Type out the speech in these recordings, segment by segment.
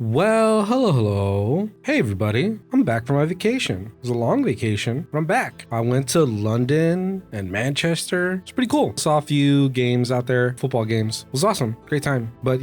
Well, hello. Hey, everybody. I'm back from my vacation. It was a long vacation, but I'm back. I went to London and Manchester. It's pretty cool. Saw a few games out there, football games. It was awesome. Great time. But,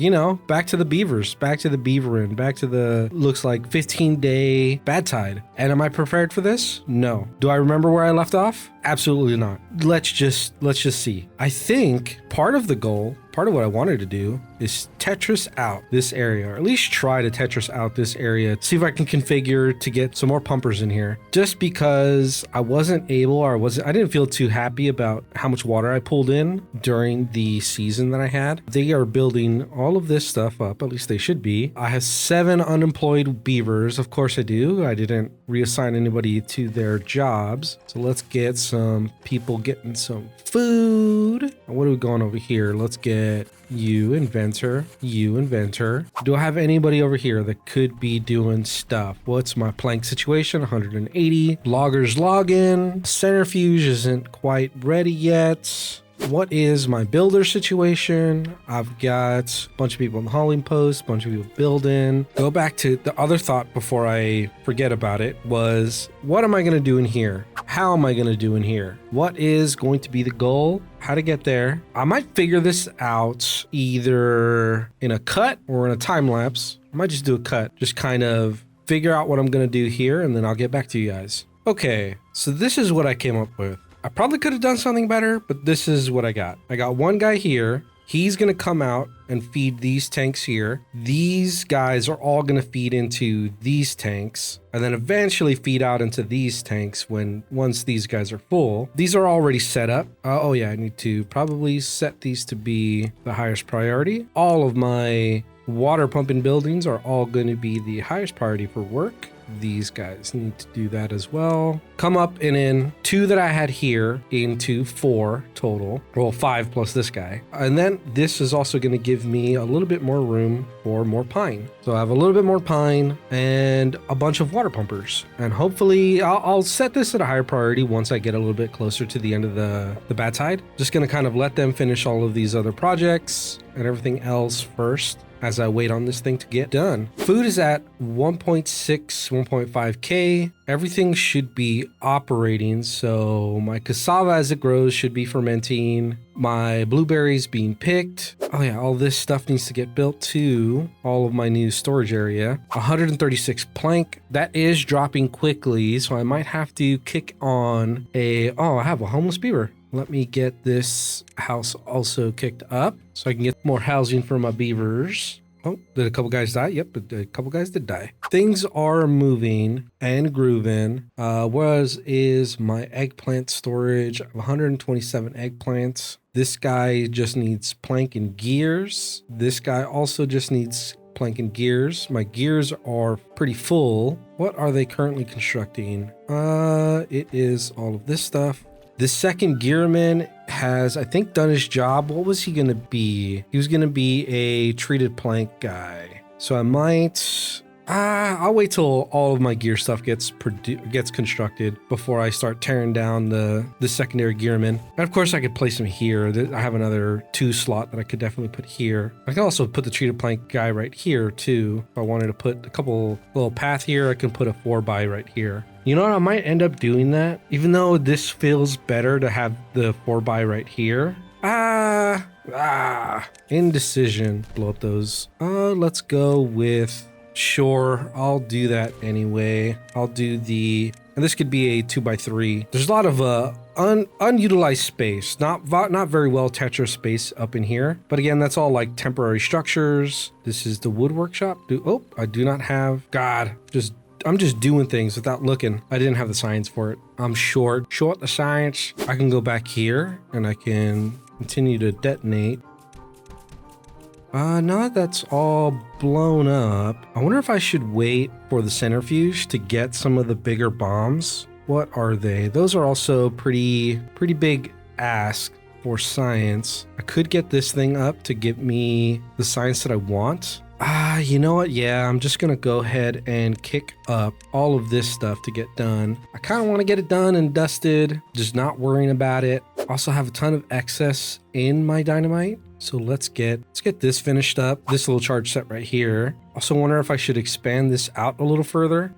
back to the Beavers, back to the Beaverin, back to the, looks like 15-day bad tide. And am I prepared for this? No. Do I remember where I left off? Absolutely not. Let's just see. I think part of the goal, part of what I wanted to do is Tetris out this area, or at least try to Tetris out this area. See if I can configure to get some more pumpers in here. Just because I wasn't able, or I didn't feel too happy about how much water I pulled in during the season that I had. They are building all of this stuff up, at least they should be. I have 7 unemployed beavers. Of course I do. I didn't reassign anybody to their jobs. So let's get some people getting some food. What are we going over here? Let's get you inventor. Do I have anybody over here that could be doing stuff? What's my plank situation? 180. Loggers login. Centrifuge isn't quite ready yet. What is my builder situation? I've got a bunch of people in the hauling post, a bunch of people building. Go back to the other thought before I forget about it was, what am I going to do in here? How am I going to do in here? What is going to be the goal? How to get there? I might figure this out either in a cut or in a time lapse. I might just do a cut, just kind of figure out what I'm going to do here, and then I'll get back to you guys. Okay, so this is what I came up with. I probably could have done something better, but this is what I got. I got one guy here. He's going to come out and feed these tanks here. These guys are all going to feed into these tanks and then eventually feed out into these tanks once these guys are full. These are already set up. Oh yeah, I need to probably set these to be the highest priority. All of my water pumping buildings are all going to be the highest priority for work. These guys need to do that as well. Come up and in 2 that I had here into 4 total. Well, 5 plus this guy. And then this is also going to give me a little bit more room for more pine. So I have a little bit more pine and a bunch of water pumpers. And hopefully I'll set this at a higher priority once I get a little bit closer to the end of the bad tide. Just going to kind of let them finish all of these other projects and everything else first as I wait on this thing to get done. Food is at 1.6, 1.5K. Everything should be operating. So my cassava as it grows should be fermenting. My blueberries being picked. Oh yeah, all this stuff needs to get built to all of my new storage area. 136 plank. That is dropping quickly. So I might have to kick on I have a homeless beaver. Let me get this house also kicked up so I can get more housing for my beavers. Oh, did a couple guys die? Yep, a couple guys did die. Things are moving and grooving. Is my eggplant storage? 127 eggplants. This guy just needs plank and gears. This guy also just needs plank and gears. My gears are pretty full. What are they currently constructing? It is all of this stuff. The second gearman has, I think, done his job. What was he going to be? He was going to be a treated plank guy. So I might... I'll wait till all of my gear stuff gets constructed before I start tearing down the secondary gearman. And of course, I could place him here. I have another 2 slot that I could definitely put here. I can also put the treated plank guy right here, too. If I wanted to put a couple little path here, I can put a 4x right here. You know what? I might end up doing that, even though this feels better to have the 4x right here. Indecision. Blow up those. Let's go with... Sure, I'll do that anyway. I'll do and this could be a 2x3. There's a lot of unutilized space, not very well Tetris space up in here. But again, that's all like temporary structures. This is the wood workshop. I do not have. God, I'm just doing things without looking. I didn't have the science for it. I'm short the science. I can go back here and I can continue to detonate. Now that that's all blown up, I wonder if I should wait for the centrifuge to get some of the bigger bombs. What are they? Those are also pretty big ask for science. I could get this thing up to give me the science that I want. You know what? Yeah, I'm just gonna go ahead and kick up all of this stuff to get done. I kind of want to get it done and dusted, just not worrying about it. Also have a ton of excess in my dynamite. So let's get this finished up. This little charge set right here. Also wonder if I should expand this out a little further.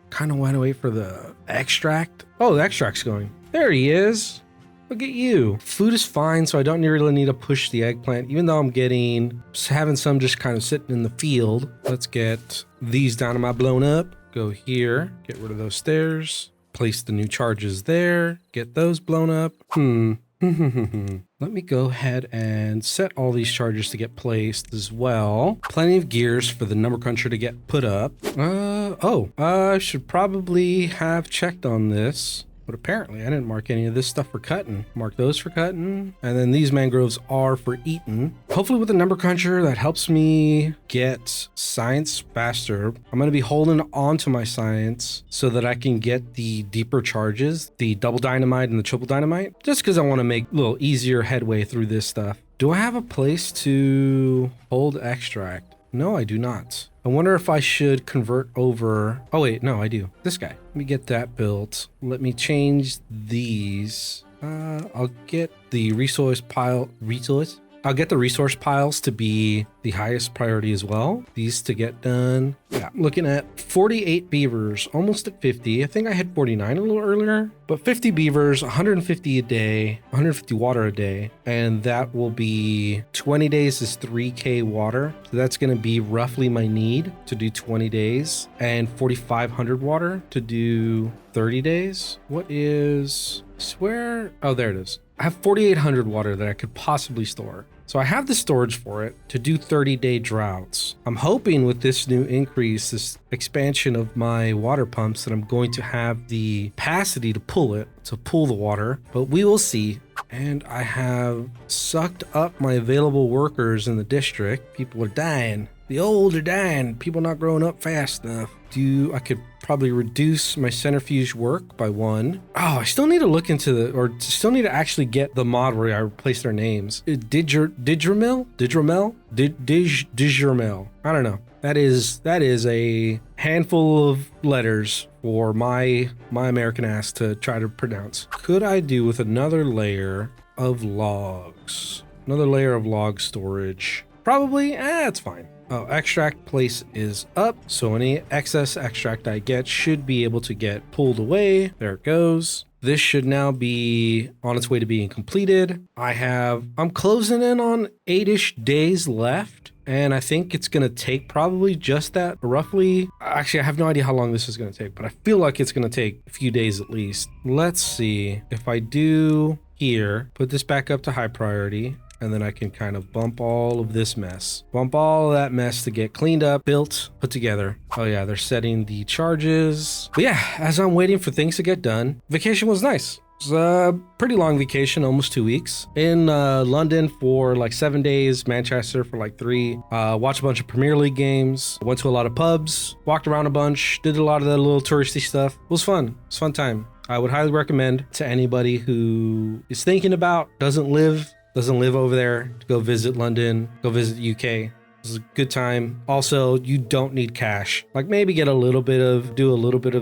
Kind of want to wait for the extract. Oh, the extract's going. There he is. Look at you. Food is fine, so I don't really need to push the eggplant, even though I'm having some just kind of sitting in the field. Let's get these dynamite blown up. Go here, get rid of those stairs. Place the new charges there. Get those blown up. Let me go ahead and set all these charges to get placed as well. Plenty of gears for the number cruncher to get put up. I should probably have checked on this. But apparently I didn't mark any of this stuff for cutting. Mark those for cutting. And then these mangroves are for eating. Hopefully with the number cruncher that helps me get science faster. I'm going to be holding on to my science so that I can get the deeper charges, the double dynamite and the triple dynamite, just because I want to make a little easier headway through this stuff. Do I have a place to hold extract? No, I do not. I wonder if I should convert over. Oh wait, no, I do. This guy. Let me get that built. Let me change these. I'll get the resource piles to be the highest priority as well. These to get done. Yeah, I'm looking at 48 beavers, almost at 50. I think I had 49 a little earlier, but 50 beavers, 150 a day, 150 water a day. And that will be 20 days is 3K water. So that's going to be roughly my need to do 20 days and 4,500 water to do 30 days. What is, I swear, oh, there it is. I have 4,800 water that I could possibly store. So I have the storage for it to do 30-day droughts. I'm hoping with this new increase, this expansion of my water pumps, that I'm going to have the capacity to pull the water, but we will see. And I have sucked up my available workers in the district. People are dying. The old are dying. People not growing up fast enough. I could probably reduce my centrifuge work by 1. Oh, I still need to look into still need to actually get the mod where I replace their names. Digramel? I don't know. That is a handful of letters for my American ass to try to pronounce. Could I do with another layer of logs? Another layer of log storage? Probably, it's fine. Oh, extract place is up, so any excess extract I get should be able to get pulled away. There it goes. This should now be on its way to being completed. I'm closing in on 8-ish days left, and I think it's going to take probably just that, roughly. Actually, I have no idea how long this is going to take, but I feel like it's going to take a few days at least. Let's see if I do here, put this back up to high priority. And then I can kind of bump all of this mess. Bump all of that mess to get cleaned up, built, put together. Oh yeah, they're setting the charges. But yeah, as I'm waiting for things to get done, vacation was nice. It was a pretty long vacation, almost 2 weeks. In London for like 7 days, Manchester for like 3. Watched a bunch of Premier League games, went to a lot of pubs, walked around a bunch, did a lot of the little touristy stuff. It was fun. It was a fun time. I would highly recommend to anybody who is thinking about, doesn't live over there, to go visit London, go visit the UK. This is a good time. Also, you don't need cash. Like maybe do a little bit of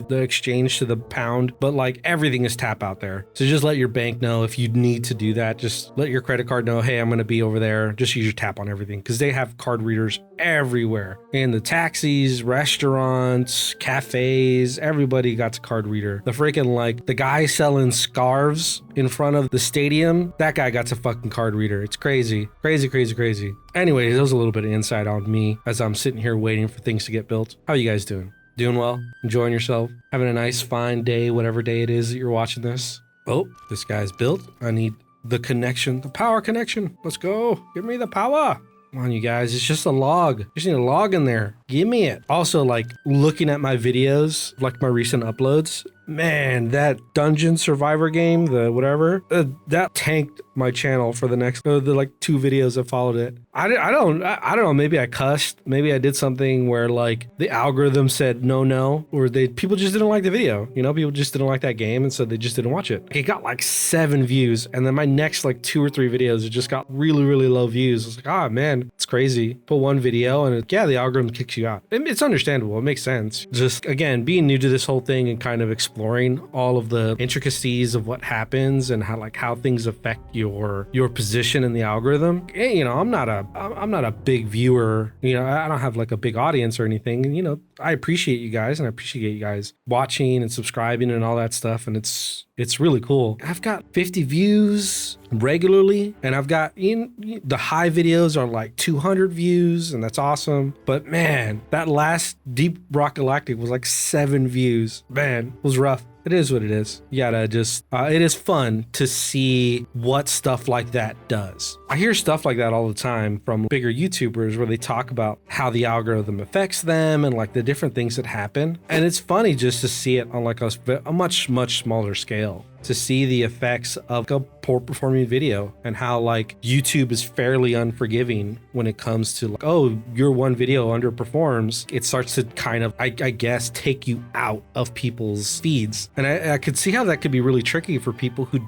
the exchange to the pound, but like everything is tap out there. So just let your bank know if you need to do that. Just let your credit card know, hey, I'm going to be over there. Just use your tap on everything because they have card readers everywhere. In the taxis, restaurants, cafes, everybody got a card reader. The freaking like the guy selling scarves in front of the stadium, that guy got a fucking card reader. It's crazy. Crazy. Anyway, that was a little bit of insight on me as I'm sitting here waiting for things to get built. How are you guys doing? Doing well? Enjoying yourself? Having a nice, fine day, whatever day it is that you're watching this? Oh, this guy's built. I need the connection, the power connection. Let's go. Give me the power. Come on, you guys. It's just a log. You just need a log in there. Give me it. Also, like looking at my videos, like my recent uploads, man, that dungeon survivor game, the whatever, that tanked my channel for the next, the like 2 videos that followed it. I don't know. Maybe I cussed. Maybe I did something where like the algorithm said no, or people just didn't like the video. You know, people just didn't like that game, and so they just didn't watch it. It got like 7 views, and then my next like 2 or 3 videos, it just got really low views. I was like, ah, man, it's crazy. Put one video, and the algorithm kicks you out. It's understandable. It makes sense. Just again, being new to this whole thing and kind of exploring exploring all of the intricacies of what happens and how things affect your position in the algorithm. You know, I'm not a big viewer. You know, I don't have like a big audience or anything. And, you know, I appreciate you guys, and I appreciate you guys watching and subscribing and all that stuff. And it's really cool. I've got 50 views regularly, and I've got the high videos are like 200 views, and that's awesome. But man, that last Deep Rock Galactic was like 7 views. Man, it was rough. It is what it is. You gotta just, it is fun to see what stuff like that does. I hear stuff like that all the time from bigger YouTubers where they talk about how the algorithm affects them and like the different things that happen. And it's funny just to see it on like a much, much smaller scale, to see the effects of a poor performing video and how like YouTube is fairly unforgiving when it comes to like, oh, your one video underperforms. It starts to kind of, I guess, take you out of people's feeds. And I could see how that could be really tricky for people who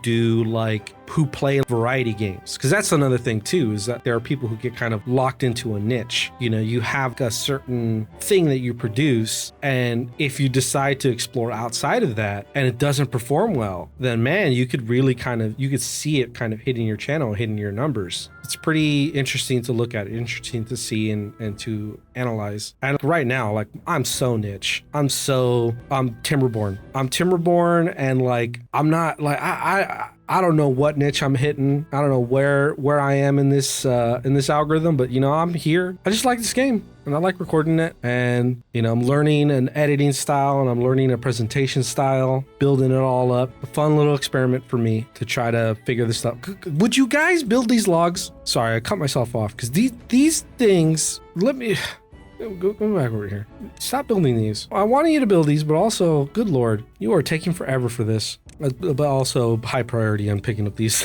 play variety games. Because that's another thing too, is that there are people who get kind of locked into a niche. You know, you have a certain thing that you produce, and if you decide to explore outside of that and it doesn't perform well, then man, you could see it kind of hitting your channel, hitting your numbers. It's pretty interesting to look at, interesting to see and to analyze. And right now, like, I'm so niche. I'm Timberborn. I'm Timberborn, and like, I'm not like, I don't know what niche I'm hitting. I don't know where I am in this algorithm, but you know, I'm here. I just like this game, and I like recording it. And you know, I'm learning an editing style, and I'm learning a presentation style, building it all up. A fun little experiment for me to try to figure this stuff. Would you guys build these logs? Sorry, I cut myself off because these things. Let me. Go back over here. Stop building these. I wanted you to build these, but also, good Lord, you are taking forever for this. But also high priority on picking up these.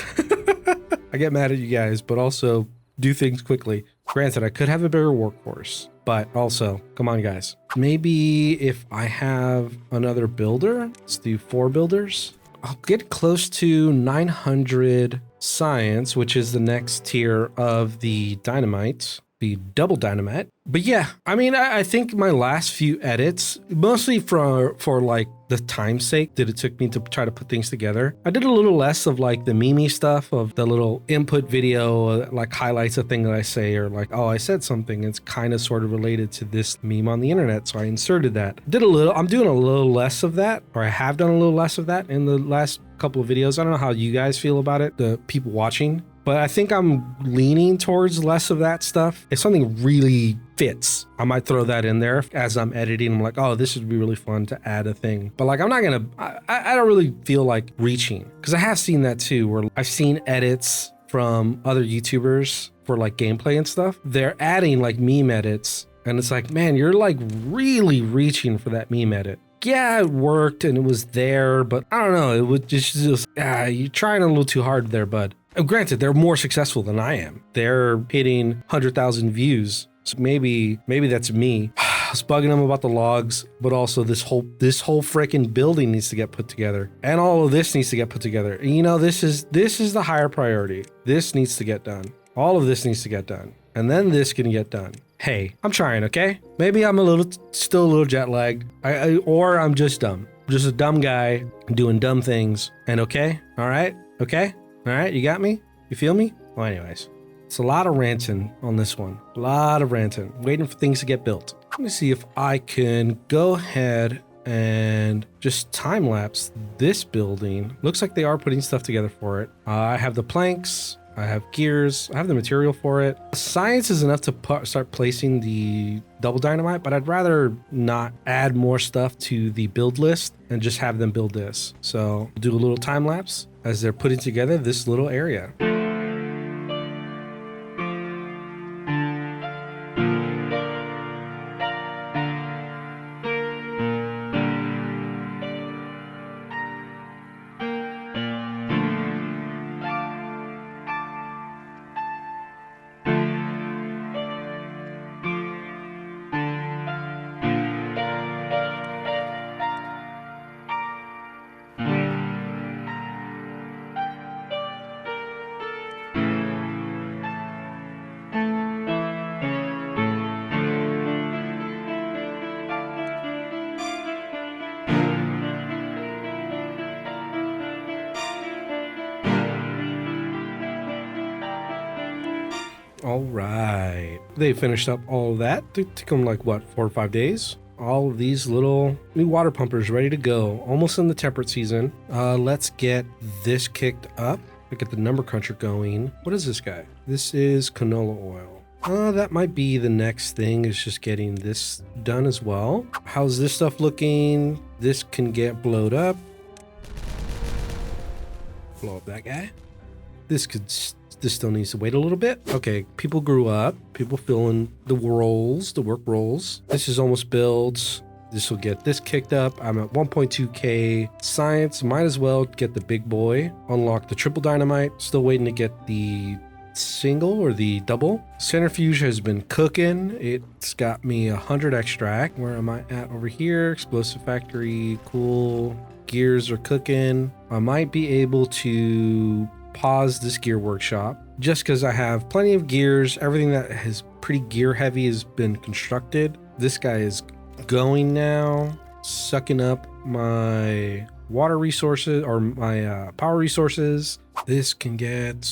I get mad at you guys, but also do things quickly. Granted, I could have a bigger workforce, but also, come on guys. Maybe if I have another builder, let's do 4 builders. I'll get close to 900 science, which is the next tier of the dynamite. The double dynamite. But yeah, I mean, I think my last few edits, mostly for like the time's sake that it took me to try to put things together, I did a little less of like the meme stuff of the little input video, like highlights a thing that I say, or like, oh, I said something, it's kind of sort of related to this meme on the internet, so I inserted that. I'm doing a little less of that, or I have done a little less of that in the last couple of videos. I don't know how you guys feel about it, the people watching. But I think I'm leaning towards less of that stuff. If something really fits, I might throw that in there as I'm editing. I'm like, oh, this would be really fun to add a thing. But like, I'm not gonna, I don't really feel like reaching. Because I have seen that too, where I've seen edits from other YouTubers for like gameplay and stuff. They're adding like meme edits. And it's like, man, you're like really reaching for that meme edit. Yeah, it worked and it was there, but I don't know. It was just you're trying a little too hard there, bud. Granted, they're more successful than I am. They're hitting 100,000 views. So maybe that's me. I was bugging them about the logs, but also this whole freaking building needs to get put together. And all of this needs to get put together. And you know, this is the higher priority. This needs to get done. All of this needs to get done. And then this can get done. Hey, I'm trying, okay? Maybe I'm still a little jet lagged. Or I'm just dumb. Just a dumb guy doing dumb things. And okay? All right? Okay? All right, you got me? You feel me? Well, anyways, it's a lot of ranting on this one. A lot of ranting, waiting for things to get built. Let me see if I can go ahead and just time lapse this building. Looks like they are putting stuff together for it. I have the planks, I have gears, I have the material for it. Science is enough to start placing the double dynamite, but I'd rather not add more stuff to the build list and just have them build this. So do a little time lapse as they're putting together this little area. All right. They finished up all of that. It took them like, what, 4 or 5 days? All of these little new water pumpers ready to go. Almost in the temperate season. Let's get this kicked up. Get the number cruncher going. What is this guy? This is canola oil. That might be the next thing, is just getting this done as well. How's this stuff looking? This can get blowed up. Blow up that guy. This still needs to wait a little bit. Okay, people grew up. People filling the roles, the work roles. This is almost built. This will get this kicked up. I'm at 1.2K science. Might as well get the big boy. Unlock the triple dynamite. Still waiting to get the single or the double. Centrifuge has been cooking. It's got me 100 extract. Where am I at over here? Explosive factory. Cool. Gears are cooking. I might be able to pause this gear workshop just because I have plenty of gears. Everything that is pretty gear heavy has been constructed. This guy is going now, sucking up my water resources or my power resources. This can get,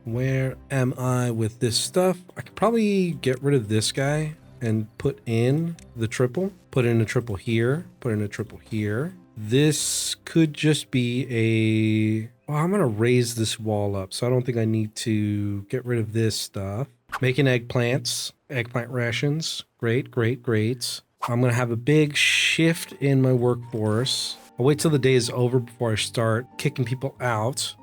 where am I with this stuff? I could probably get rid of this guy and put in the triple, put in a triple here, put in a triple here. This could just be a, well, I'm gonna raise this wall up, so I don't think I need to get rid of this stuff. Making eggplants, eggplant rations, great, great, great. I'm gonna have a big shift in my workforce. I'll wait till the day is over before I start kicking people out.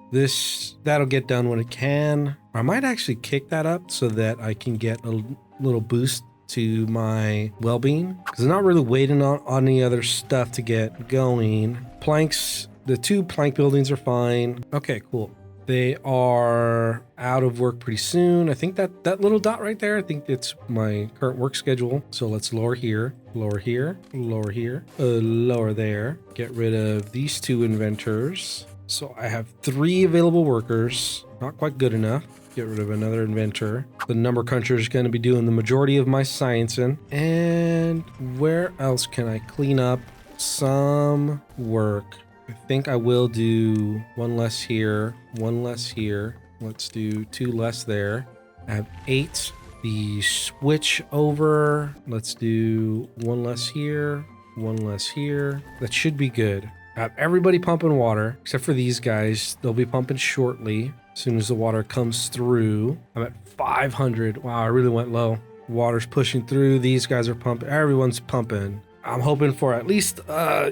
That'll get done when it can. I might actually kick that up so that I can get a little boost to my well-being, because I'm not really waiting on any other stuff to get going. Planks, the 2 plank buildings are fine. Okay, cool. They are out of work pretty soon. I think that little dot right there, I think it's my current work schedule. So let's lower here, lower here, lower here, lower there. Get rid of these 2 inventors. So I have 3 available workers. Not quite good enough. Get rid of another inventor. The number cruncher is going to be doing the majority of my sciencing. And where else can I clean up some work? I think I will do 1 less here, 1 less here. Let's do 2 less there. I have 8. The switch over. Let's do 1 less here, 1 less here. That should be good. I have everybody pumping water, except for these guys. They'll be pumping shortly, as soon as the water comes through. I'm at 500. Wow, I really went low. Water's pushing through. These guys are pumping. Everyone's pumping. I'm hoping for at least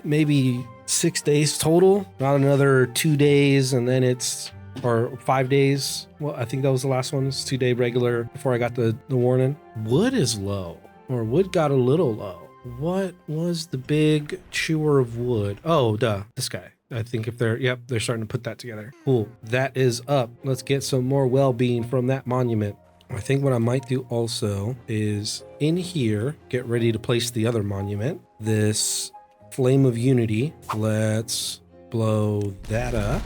maybe 6 days total, not another 2 days, and then it's, or 5 days. Well, I think that was the last one. It's 2-day regular before I got the warning. Wood is low, or wood got a little low. What was the big chewer of wood? Oh, duh, this guy. I think if they're starting to put that together. Cool, that is up. Let's get some more well-being from that monument. I think what I might do also is in here, get ready to place the other monument. This Flame of Unity. Let's blow that up.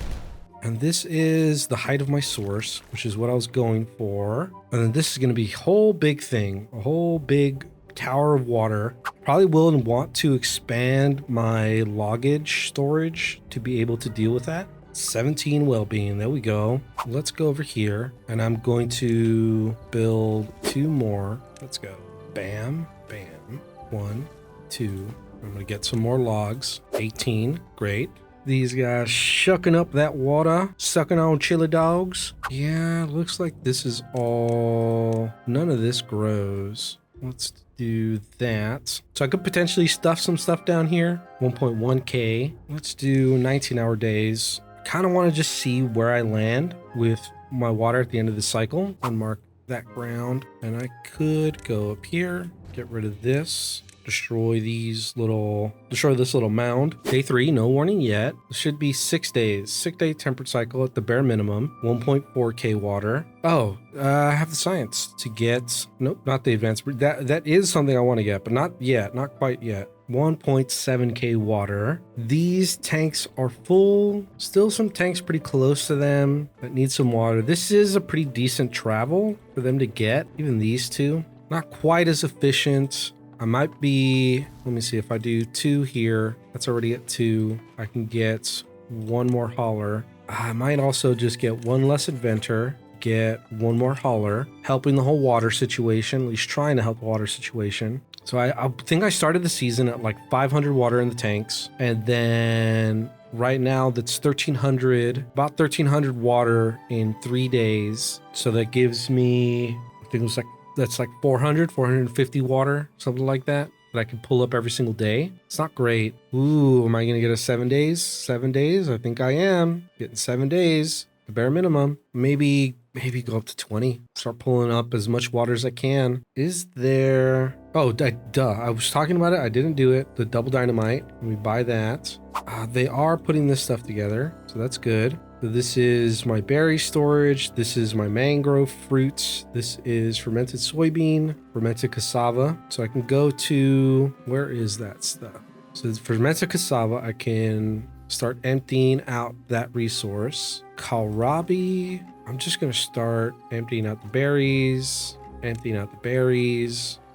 And this is the height of my source, which is what I was going for. And then this is going to be a whole big thing, a whole big tower of water. Probably will want to expand my loggage storage to be able to deal with that. 17 well-being, there we go. Let's go over here, and I'm going to build 2 more. Let's go. Bam, bam. 1, 2. I'm gonna get some more logs. 18, great. These guys shucking up that water, sucking on chili dogs. Yeah, looks like this is all, none of this grows. Let's do that. So I could potentially stuff some stuff down here. 1.1K. Let's do 19-hour days. Kind of want to just see where I land with my water at the end of the cycle. Unmark that ground. And I could go up here, get rid of this, destroy this little mound. Day 3, no warning yet. It should be 6 days. 6-day temperate cycle at the bare minimum. 1.4K water. Oh, I have the science to get, nope, not the advanced. That is something I want to get, but not yet, not quite yet. 1.7K water. These tanks are full. Still some tanks pretty close to them that need some water. This is a pretty decent travel for them to get, even these 2. Not quite as efficient. I might be, let me see, if I do 2 here, that's already at 2. I can get 1 more hauler. I might also just get 1 less inventor, get one more hauler, helping the whole water situation, at least trying to help the water situation. So I think I started the season at like 500 water in the tanks, and then right now that's 1300, about 1300 water in 3 days. So that gives me, I think it was like, that's like 450 water, something like that I can pull up every single day. It's not great. Ooh, am I gonna get a 7 days? 7 days? I think I am. Getting 7 days, the bare minimum. Maybe go up to 20. Start pulling up as much water as I can. Is there... Oh, duh. I was talking about it. I didn't do it. The double dynamite. Let me buy that. They are putting this stuff together, so that's good. So this is my berry storage. This is my mangrove fruits. This is fermented soybean, fermented cassava. So I can go to, where is that stuff? So fermented cassava, I can start emptying out that resource. Kohlrabi, I'm just going to start emptying out the berries,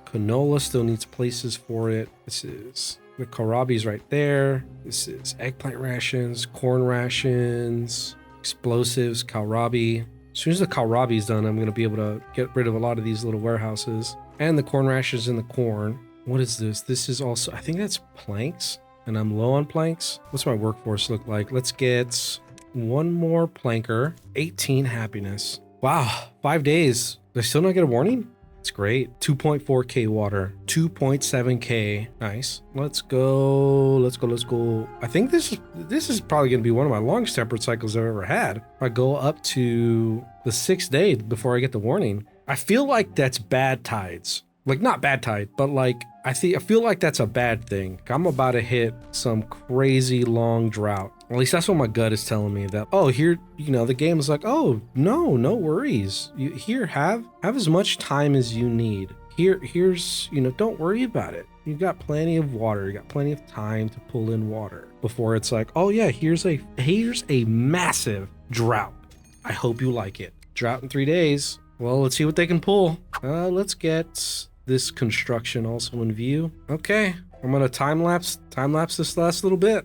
Canola still needs places for it. This is... the kohlrabi's right there. This is eggplant rations, corn rations, explosives, kohlrabi. As soon as the kohlrabi's done, I'm going to be able to get rid of a lot of these little warehouses. And the corn rations and the corn. What is this? This is also, I think that's planks. And I'm low on planks. What's my workforce look like? Let's get one more planker. 18 happiness. Wow, 5 days. Did I still not get a warning? It's great. 2.4k water, 2.7k. Nice. Let's go. I think this is probably going to be one of my longest temperate cycles I've ever had. I go up to the 6th day before I get the warning. I feel like that's bad tides. Like, not bad tide, but like I feel like that's a bad thing. I'm about to hit some crazy long drought. At least that's what my gut is telling me, that, oh, here, the game is like, oh, no worries. Here, have as much time as you need. Here's, don't worry about it. You got plenty of water. You got plenty of time to pull in water before it's like, oh yeah, here's a massive drought. I hope you like it. Drought in 3 days. Well, let's see what they can pull. Let's get this construction also in view. Okay, I'm gonna time lapse this last little bit.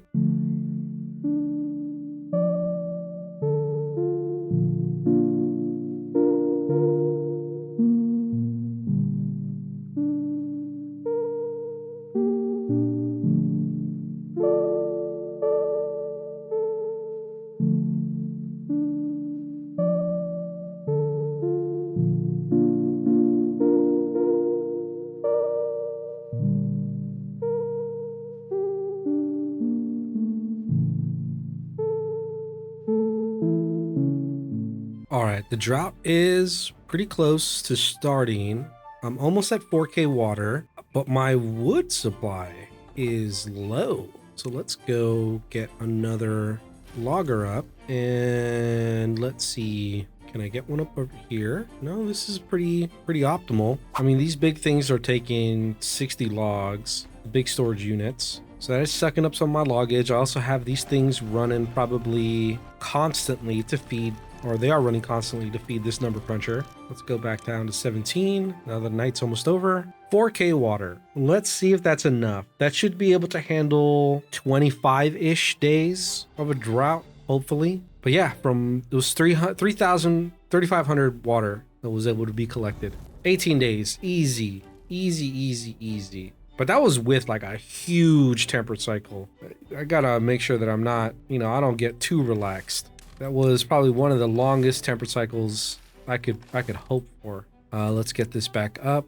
All right, the drought is pretty close to starting. I'm almost at 4k water, but my wood supply is low. So let's go get another logger up, and let's see. Can I get one up over here? No, this is pretty optimal. I mean, these big things are taking 60 logs, big storage units. So that is sucking up some of my loggage. I also have these things running probably constantly to feed, or they are running constantly to feed this number cruncher. Let's go back down to 17. Now the night's almost over. 4k water. Let's see if that's enough. That should be able to handle 25-ish days of a drought, hopefully. But yeah, it was 3,500 water that was able to be collected. 18 days, easy. But that was with like a huge temperate cycle. I gotta make sure that I'm not, I don't get too relaxed. That was probably one of the longest temperate cycles I could hope for. Let's get this back up.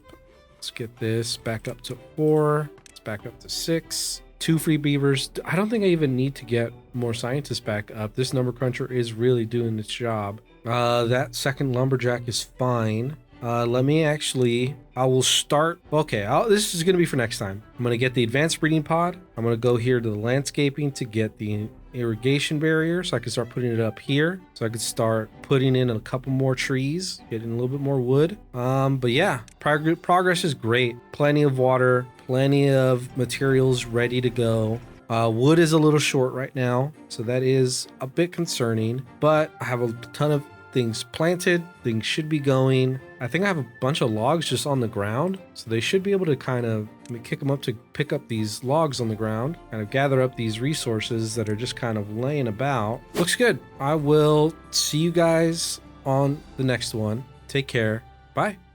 Let's get this back up to 4. Let's back up to 6. 2 free beavers. I don't think I even need to get more scientists back up. This number cruncher is really doing its job. That second lumberjack is fine. I will start. Okay, this is going to be for next time. I'm going to get the advanced breeding pod. I'm going to go here to the landscaping to get the irrigation barrier so I can start putting it up here. So I could start putting in a couple more trees, getting a little bit more wood. But yeah, progress is great. Plenty of water, plenty of materials ready to go. Wood is a little short right now, so that is a bit concerning, but I have a ton of things planted. Things should be going. I think I have a bunch of logs just on the ground, so they should be able to kind of kick them up to pick up these logs on the ground, kind of gather up these resources that are just kind of laying about. Looks good. I will see you guys on the next one. Take care. Bye.